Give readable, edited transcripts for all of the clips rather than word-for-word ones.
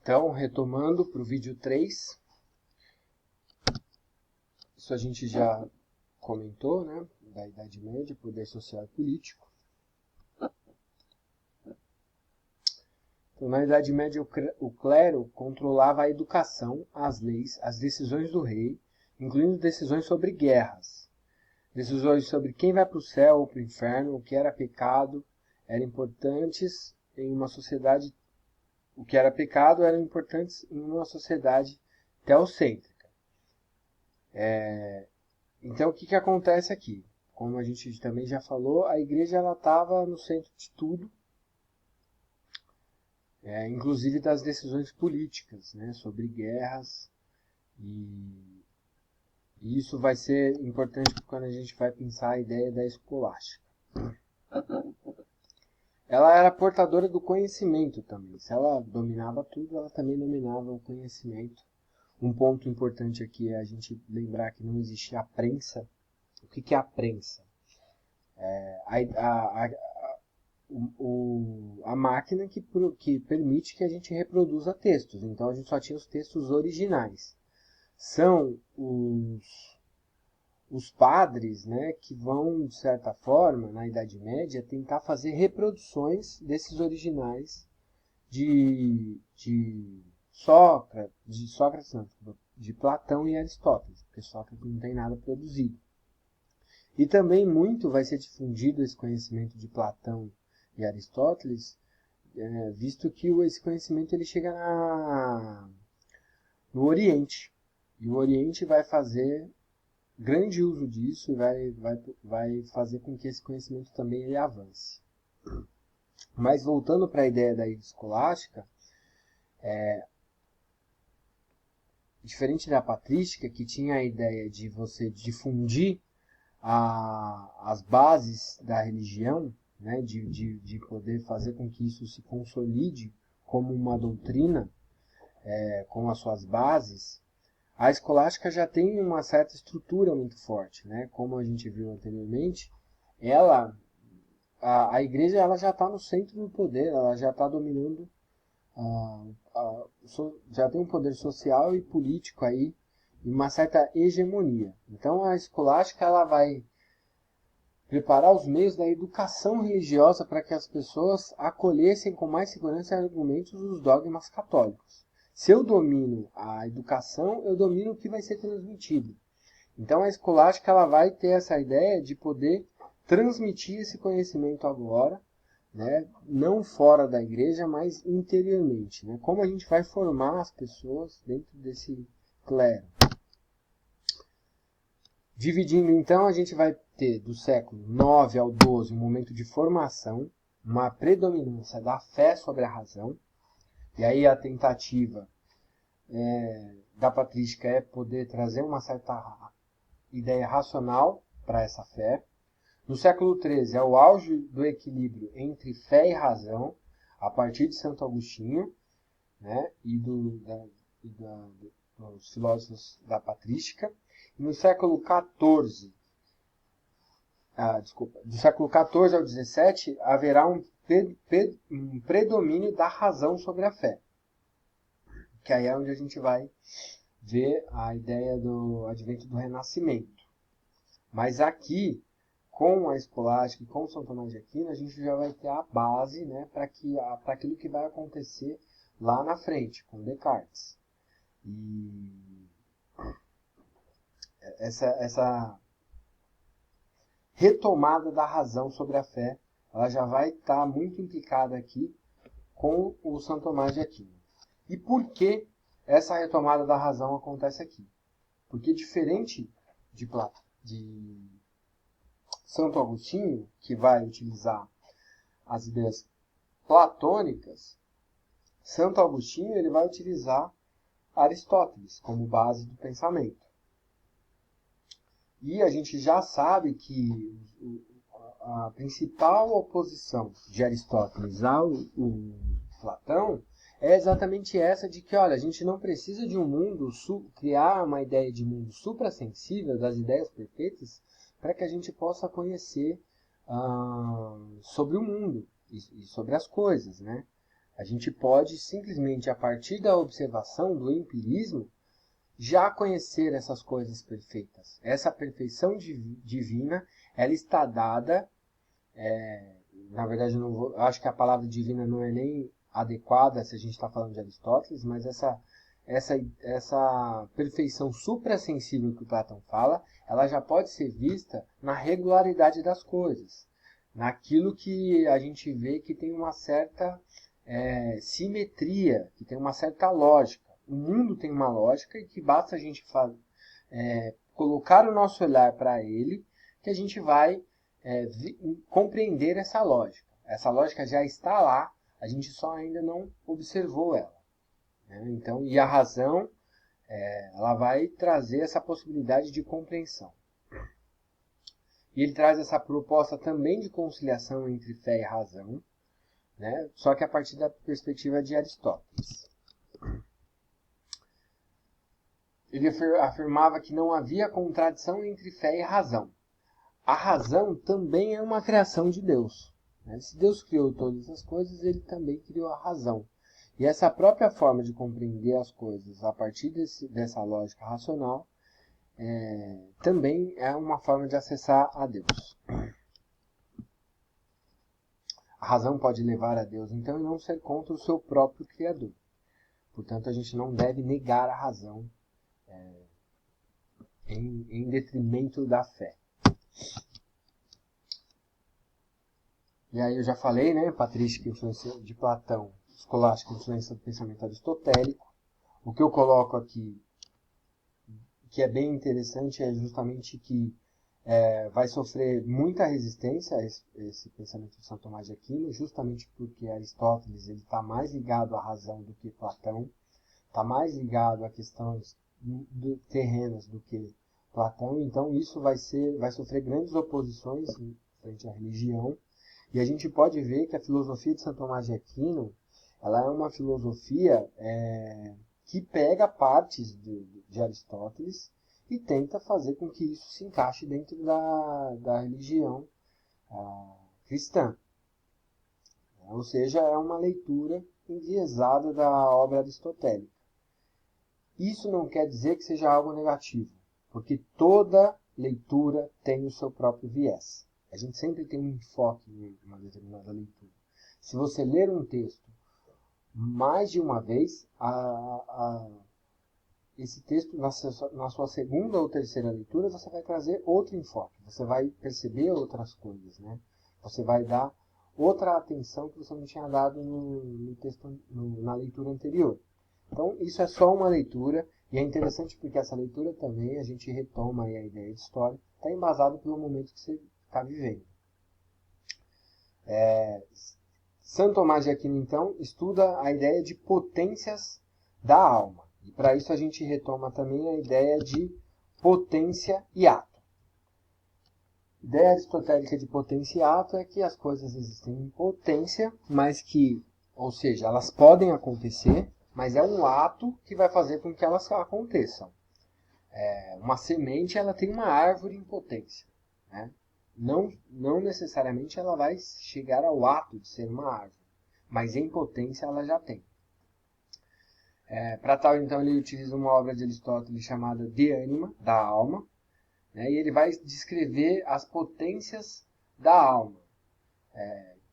Então, retomando para o vídeo 3, isso a gente já comentou, né? Da Idade Média, poder social e político. Então, na Idade Média, o clero controlava a educação, as leis, as decisões do rei, incluindo decisões sobre guerras, decisões sobre quem vai para o céu ou para o inferno, o que era pecado, eram importantes em uma sociedade. O que era pecado eram importantes em uma sociedade teocêntrica. Então, o que acontece aqui? Como a gente também já falou, a igreja estava no centro de tudo, inclusive das decisões políticas, né, sobre guerras. E isso vai ser importante quando a gente vai pensar a ideia da escolástica. Ela era portadora do conhecimento também. Se ela dominava tudo, ela também dominava o conhecimento. Um ponto importante aqui é a gente lembrar que não existia a prensa. O que é a prensa? A máquina que permite que a gente reproduza textos. Então a gente só tinha os textos originais. São os padres, né, que vão, de certa forma, na Idade Média, tentar fazer reproduções desses originais de Sócrates, não, de Platão e Aristóteles, porque Sócrates não tem nada produzido. E também muito vai ser difundido esse conhecimento de Platão e Aristóteles, visto que esse conhecimento ele chega no Oriente. E o Oriente vai fazer grande uso disso e vai fazer com que esse conhecimento também ele avance. Mas voltando para a ideia da escolástica, diferente da patrística, que tinha a ideia de você difundir as bases da religião, né, de poder fazer com que isso se consolide como uma doutrina, com as suas bases, a escolástica já tem uma certa estrutura muito forte, né? Como a gente viu anteriormente, a igreja ela já está no centro do poder, ela já está dominando, já tem um poder social e político aí, e uma certa hegemonia. Então a escolástica ela vai preparar os meios da educação religiosa para que as pessoas acolhessem com mais segurança e argumentos os dogmas católicos. Se eu domino a educação, eu domino o que vai ser transmitido. Então a escolástica ela vai ter essa ideia de poder transmitir esse conhecimento agora, né, não fora da igreja, mas interiormente. Né? Como a gente vai formar as pessoas dentro desse clero. Dividindo então, a gente vai ter do século IX ao XII um momento de formação, uma predominância da fé sobre a razão. E aí a tentativa da patrística é poder trazer uma certa ideia racional para essa fé. No século XIII é o auge do equilíbrio entre fé e razão, a partir de Santo Agostinho, né, e dos filósofos da patrística. E no século XIV, do século XIV ao XVII, haverá um predomínio da razão sobre a fé. Que aí é onde a gente vai ver a ideia do advento do Renascimento. Mas aqui, com a escolástica e com São Tomás de Aquino, a gente já vai ter a base, né, para aquilo que vai acontecer lá na frente, com Descartes. E essa retomada da razão sobre a fé, ela já vai estar muito implicada aqui com o São Tomás de Aquino. E por que essa retomada da razão acontece aqui? Porque diferente de Santo Agostinho, que vai utilizar as ideias platônicas, Santo Agostinho ele vai utilizar Aristóteles como base do pensamento. E a gente já sabe que a principal oposição de Aristóteles ao Platão é exatamente essa de que, olha, a gente não precisa de um mundo, criar uma ideia de mundo suprassensível, das ideias perfeitas, para que a gente possa conhecer sobre o mundo e sobre as coisas, né? A gente pode simplesmente, a partir da observação, do empirismo, já conhecer essas coisas perfeitas. Essa perfeição divina, ela está dada, na verdade, eu não vou, acho que a palavra divina não é nem adequada se a gente está falando de Aristóteles, mas essa perfeição suprassensível que o Platão fala, ela já pode ser vista na regularidade das coisas, naquilo que a gente vê que tem uma certa simetria, que tem uma certa lógica. O mundo tem uma lógica e que basta a gente colocar o nosso olhar para ele, que a gente vai compreender essa lógica. Essa lógica já está lá, a gente só ainda não observou ela. Né? Então, e a razão, ela vai trazer essa possibilidade de compreensão. E ele traz essa proposta também de conciliação entre fé e razão, né? Só que a partir da perspectiva de Aristóteles. Ele afirmava que não havia contradição entre fé e razão. A razão também é uma criação de Deus. Né? Se Deus criou todas as coisas, ele também criou a razão. E essa própria forma de compreender as coisas a partir dessa lógica racional também é uma forma de acessar a Deus. A razão pode levar a Deus, então, e não ser contra o seu próprio Criador. Portanto, a gente não deve negar a razão em detrimento da fé. E aí eu já falei, né, patrística influência de Platão, escolástica influência do pensamento aristotélico. O que eu coloco aqui, que é bem interessante, é justamente que vai sofrer muita resistência a esse pensamento de São Tomás de Aquino, justamente porque Aristóteles está mais ligado à razão do que Platão, está mais ligado a questões terrenas do que Platão, então isso vai sofrer grandes oposições em frente à religião, e a gente pode ver que a filosofia de São Tomás de Aquino, ela é uma filosofia que pega partes de Aristóteles e tenta fazer com que isso se encaixe dentro da religião cristã. Ou seja, é uma leitura enviesada da obra aristotélica. Isso não quer dizer que seja algo negativo, porque toda leitura tem o seu próprio viés. A gente sempre tem um enfoque em uma determinada leitura. Se você ler um texto mais de uma vez, esse texto, na sua segunda ou terceira leitura, você vai trazer outro enfoque. Você vai perceber outras coisas, né? Você vai dar outra atenção que você não tinha dado no texto, na leitura anterior. Então, isso é só uma leitura, e é interessante porque essa leitura também, a gente retoma aí a ideia de história, está embasado pelo momento que você está vivendo. São Tomás de Aquino, então, estuda a ideia de potências da alma. E para isso a gente retoma também a ideia de potência e ato. A ideia aristotélica de potência e ato é que as coisas existem em potência, mas que, ou seja, elas podem acontecer, mas é um ato que vai fazer com que elas aconteçam. Uma semente, ela tem uma árvore em potência, né? Não necessariamente ela vai chegar ao ato de ser uma árvore, mas em potência ela já tem. Para tal, então, ele utiliza uma obra de Aristóteles chamada De Anima, da alma, né? E ele vai descrever as potências da alma,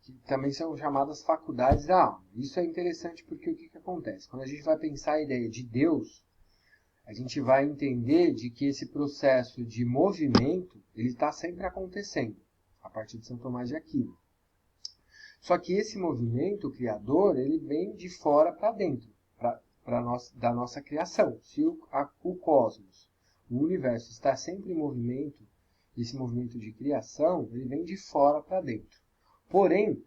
que também são chamadas faculdades da alma. Isso é interessante porque o que acontece? Quando a gente vai pensar a ideia de Deus, a gente vai entender de que esse processo de movimento ele está sempre acontecendo, a partir de São Tomás de Aquino. Só que esse movimento criador, ele vem de fora para dentro, da nossa criação. Se o cosmos, o universo está sempre em movimento, esse movimento de criação, ele vem de fora para dentro. Porém,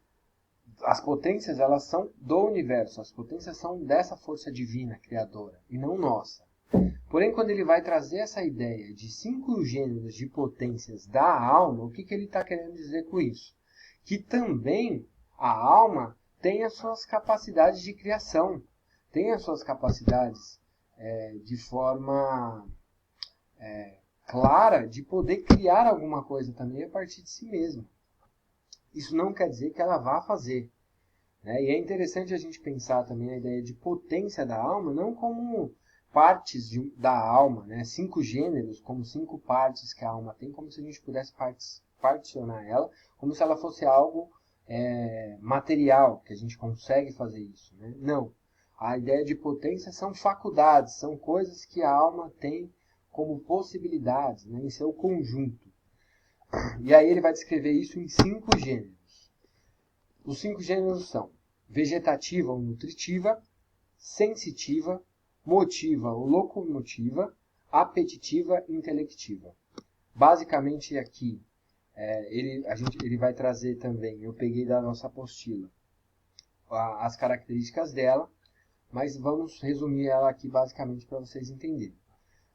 as potências, elas são do universo, as potências são dessa força divina criadora, e não nossa. Porém, quando ele vai trazer essa ideia de 5 gêneros de potências da alma, o que ele está querendo dizer com isso? Que também a alma tem as suas capacidades de criação, tem as suas capacidades de forma clara de poder criar alguma coisa também a partir de si mesma. Isso não quer dizer que ela vá fazer. né? E é interessante a gente pensar também a ideia de potência da alma, não como partes da alma, né? 5 gêneros, como 5 partes que a alma tem, como se a gente pudesse particionar ela, como se ela fosse algo material, que a gente consegue fazer isso, né? Não. A ideia de potência são faculdades, são coisas que a alma tem como possibilidades, né, em seu conjunto. E aí ele vai descrever isso em 5 gêneros. Os 5 gêneros são vegetativa ou nutritiva, sensitiva, motiva ou locomotiva, apetitiva e intelectiva. Basicamente aqui, ele vai trazer também, eu peguei da nossa apostila, as características dela, mas vamos resumir ela aqui basicamente para vocês entenderem.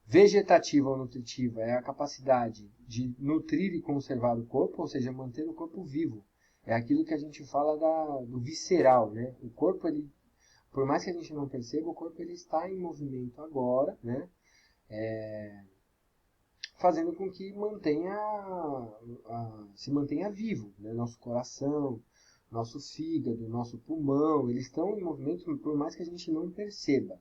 Vegetativa ou nutritiva é a capacidade de nutrir e conservar o corpo, ou seja, manter o corpo vivo. É aquilo que a gente fala do visceral, né? O corpo, por mais que a gente não perceba, o corpo ele está em movimento agora, né? Fazendo com que se mantenha vivo, né? Nosso coração, nosso fígado, nosso pulmão, eles estão em movimento por mais que a gente não perceba.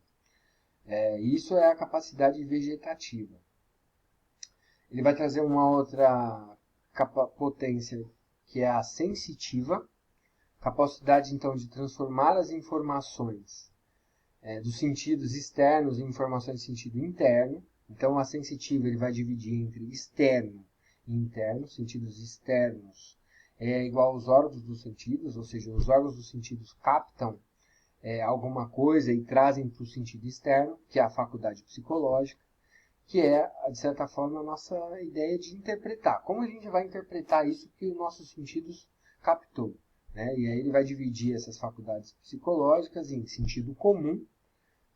Isso é a capacidade vegetativa. Ele vai trazer uma outra potência, que é a sensitiva, capacidade então de transformar as informações dos sentidos externos em informações de sentido interno. Então a sensitiva ele vai dividir entre externo e interno. Sentidos externos é igual aos órgãos dos sentidos, ou seja, os órgãos dos sentidos captam alguma coisa e trazem para o sentido externo, que é a faculdade psicológica, que é, de certa forma, a nossa ideia de interpretar. Como a gente vai interpretar isso que os nossos sentidos captou? Né? E aí ele vai dividir essas faculdades psicológicas em sentido comum,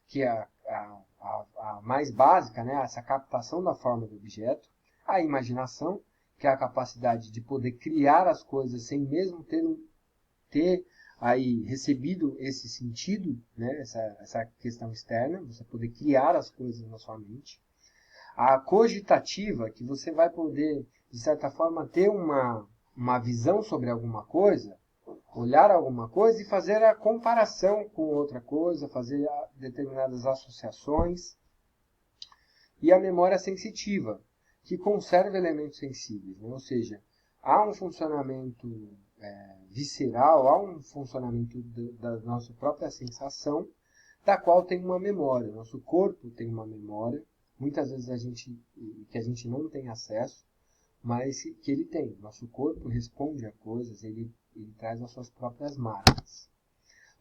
que é a mais básica, né? Essa captação da forma do objeto, a imaginação, que é a capacidade de poder criar as coisas sem mesmo ter aí recebido esse sentido, né? essa questão externa, você poder criar as coisas na sua mente. A cogitativa, que você vai poder, de certa forma, ter uma visão sobre alguma coisa, olhar alguma coisa e fazer a comparação com outra coisa, fazer determinadas associações. E a memória sensitiva, que conserva elementos sensíveis, né? Ou seja, há um funcionamento visceral, há um funcionamento da nossa própria sensação, da qual tem uma memória. Nosso corpo tem uma memória, muitas vezes que a gente não tem acesso, mas que ele tem. Nosso corpo responde a coisas, ele traz as suas próprias marcas.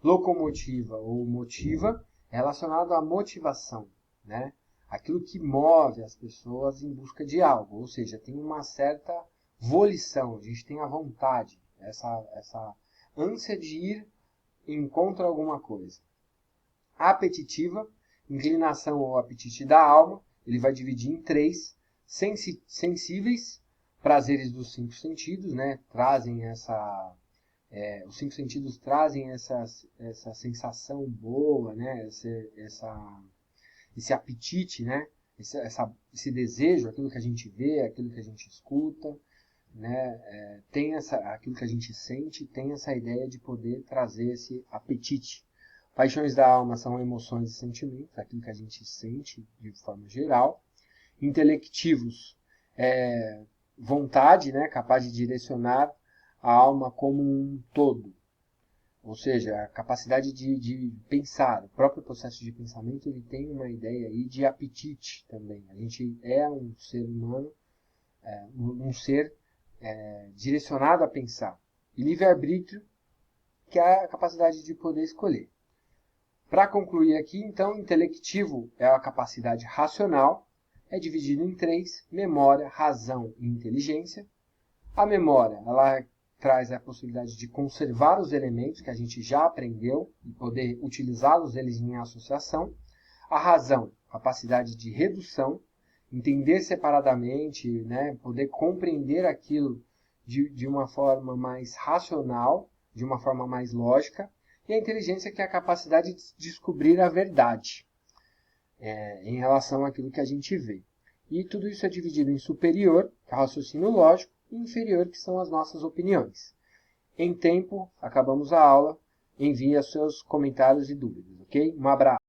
Locomotiva ou motiva é relacionado à motivação, né? Aquilo que move as pessoas em busca de algo, ou seja, tem uma certa volição, a gente tem a vontade, essa ânsia de ir em contra alguma coisa. Apetitiva, inclinação ou apetite da alma, ele vai dividir em 3, sensíveis, prazeres dos 5 sentidos, né? Trazem os 5 sentidos trazem essa sensação boa, né? Esse apetite, né? Esse desejo, aquilo que a gente vê, aquilo que a gente escuta, né? Tem aquilo que a gente sente, tem essa ideia de poder trazer esse apetite. Paixões da alma são emoções e sentimentos, aquilo que a gente sente de forma geral. Intelectivos, vontade, né? Capaz de direcionar a alma como um todo. Ou seja, a capacidade de pensar, o próprio processo de pensamento, ele tem uma ideia aí de apetite também. A gente é um ser humano, um ser direcionado a pensar. E livre-arbítrio, que é a capacidade de poder escolher. Para concluir aqui, então, intelectivo é a capacidade racional, é dividido em 3, memória, razão e inteligência. A memória, ela traz a possibilidade de conservar os elementos que a gente já aprendeu e poder utilizá-los eles em associação. A razão, capacidade de redução, entender separadamente, né, poder compreender aquilo de uma forma mais racional, de uma forma mais lógica. E a inteligência, que é a capacidade de descobrir a verdade em relação àquilo que a gente vê. E tudo isso é dividido em superior, que é o raciocínio lógico, e inferior, que são as nossas opiniões. Em tempo, acabamos a aula. envie os seus comentários e dúvidas, ok? Um abraço.